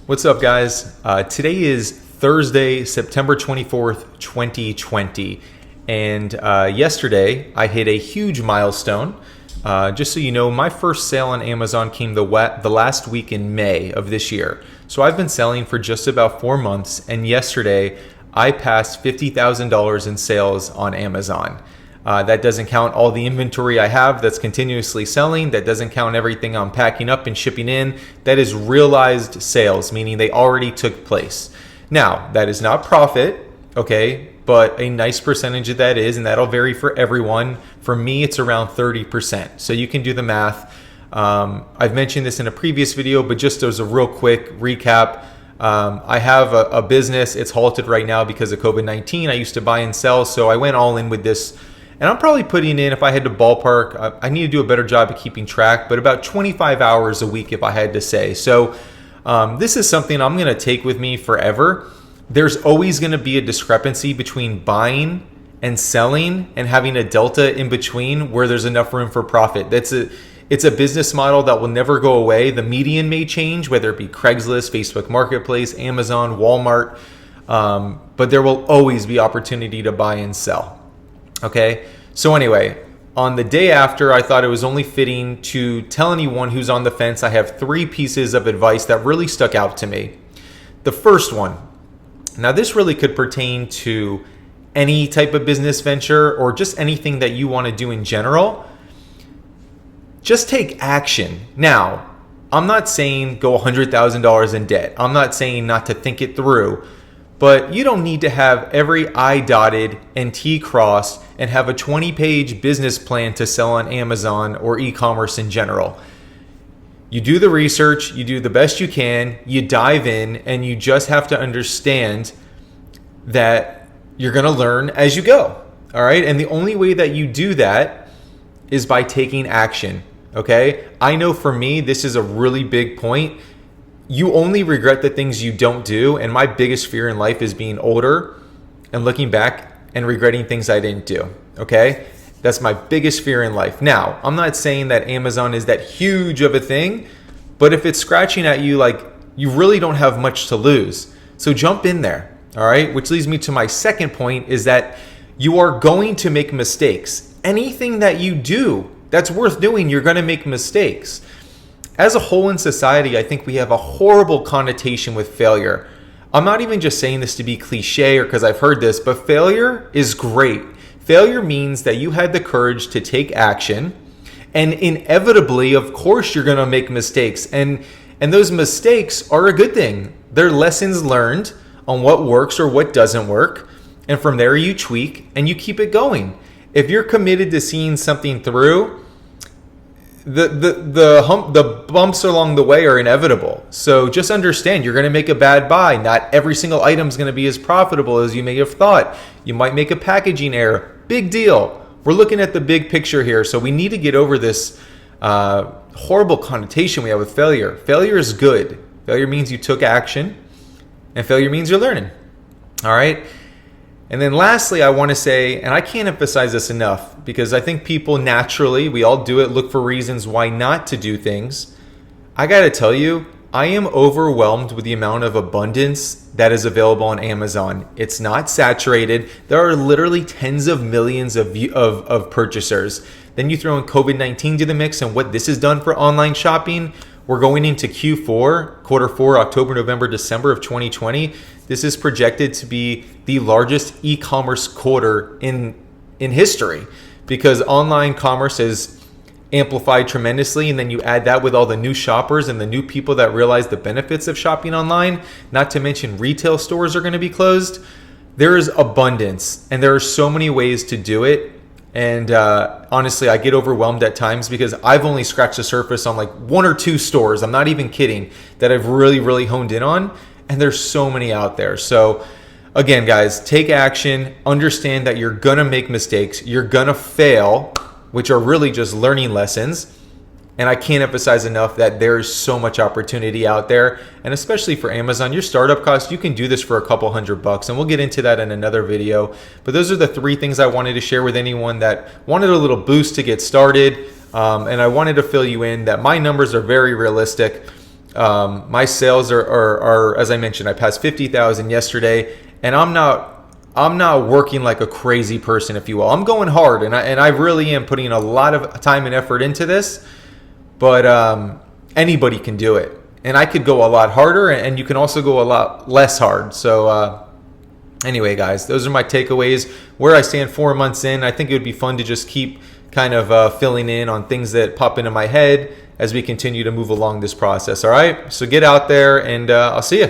What's up, guys? Today is Thursday, September 24th, 2020. And yesterday, I hit a huge milestone. Just so you know, my first sale on Amazon came the last week in May of this year. So I've been selling for just about 4 months. And yesterday, I passed $50,000 in sales on Amazon. That doesn't count all the inventory I have that's continuously selling. That doesn't count everything I'm packing up and shipping in. That is realized sales, meaning they already took place. Now, that is not profit, okay? But a nice percentage of that is, and that'll vary for everyone. For me, it's around 30%. So you can do the math. I've mentioned this in a previous video, but just as a real quick recap, I have a business. It's halted right now because of COVID-19. I used to buy and sell, so I went all in with this. And I'm probably putting in, if I had to ballpark, I need to do a better job of keeping track, but about 25 hours a week if I had to say. So this is something I'm going to take with me forever. There's always going to be a discrepancy between buying and selling and having a delta in between where there's enough room for profit. It's a business model that will never go away. The median may change, whether it be Craigslist, Facebook Marketplace, Amazon, Walmart, but there will always be opportunity to buy and sell. Okay, so anyway, on the day after, I thought it was only fitting to tell anyone who's on the fence. I have 3 pieces of advice that really stuck out to me. The first one, now this really could pertain to any type of business venture or just anything that you want to do in general. Just take action. Now, I'm not saying go $100,000 in debt. I'm not saying not to think it through. But you don't need to have every I dotted and T crossed and have a 20-page business plan to sell on Amazon or e-commerce in general. You do the research, you do the best you can, you dive in, and you just have to understand that you're going to learn as you go. All right? And the only way that you do that is by taking action. Okay? I know for me, this is a really big point. You only regret the things you don't do. And my biggest fear in life is being older and looking back and regretting things I didn't do. Okay? That's my biggest fear in life. Now, I'm not saying that Amazon is that huge of a thing, but if it's scratching at you, like, you really don't have much to lose. So jump in there. All right? Which leads me to my second point is that you are going to make mistakes. Anything that you do that's worth doing, you're going to make mistakes. As a whole in society, I think we have a horrible connotation with failure. I'm not even just saying this to be cliche or because I've heard this, but failure is great. Failure means that you had the courage to take action, and inevitably, of course, you're going to make mistakes. And those mistakes are a good thing. They're lessons learned on what works or what doesn't work. And from there, you tweak and you keep it going. If you're committed to seeing something through, the bumps along the way are inevitable. So just understand you're going to make a bad buy. Not every single item is going to be as profitable as you may have thought. You might make a packaging error. Big deal. We're looking at the big picture here. So we need to get over this horrible connotation we have with failure. Failure is good. Failure means you took action, and failure means you're learning. All right. And then lastly, I want to say, and I can't emphasize this enough because I think people naturally, we all do it, look for reasons why not to do things. I got to tell you, I am overwhelmed with the amount of abundance that is available on Amazon. It's not saturated. There are literally tens of millions of purchasers. Then you throw in COVID-19 to the mix and what this has done for online shopping. We're going into Q4, quarter 4, October, November, December of 2020. This is projected to be the largest e-commerce quarter in history because online commerce has amplified tremendously. And then you add that with all the new shoppers and the new people that realize the benefits of shopping online, not to mention retail stores are going to be closed. There is abundance and there are so many ways to do it. And honestly, I get overwhelmed at times because I've only scratched the surface on like 1 or 2 stores. I'm not even kidding that I've really honed in on. And there's so many out there. So again, guys, take action. Understand that you're going to make mistakes. You're going to fail, which are really just learning lessons. And I can't emphasize enough that there is so much opportunity out there. And especially for Amazon, your startup cost, you can do this for a couple $100. And we'll get into that in another video. But those are the 3 things I wanted to share with anyone that wanted a little boost to get started. And I wanted to fill you in that my numbers are very realistic. My sales are, as I mentioned, I passed 50,000 yesterday, and I'm not working like a crazy person, if you will. I'm going hard, and I really am putting a lot of time and effort into this. But anybody can do it, and I could go a lot harder, and you can also go a lot less hard. So anyway, guys, those are my takeaways. Where I stand 4 months in, I think it would be fun to just keep kind of filling in on things that pop into my head as we continue to move along this process. All right, so get out there, and I'll see you.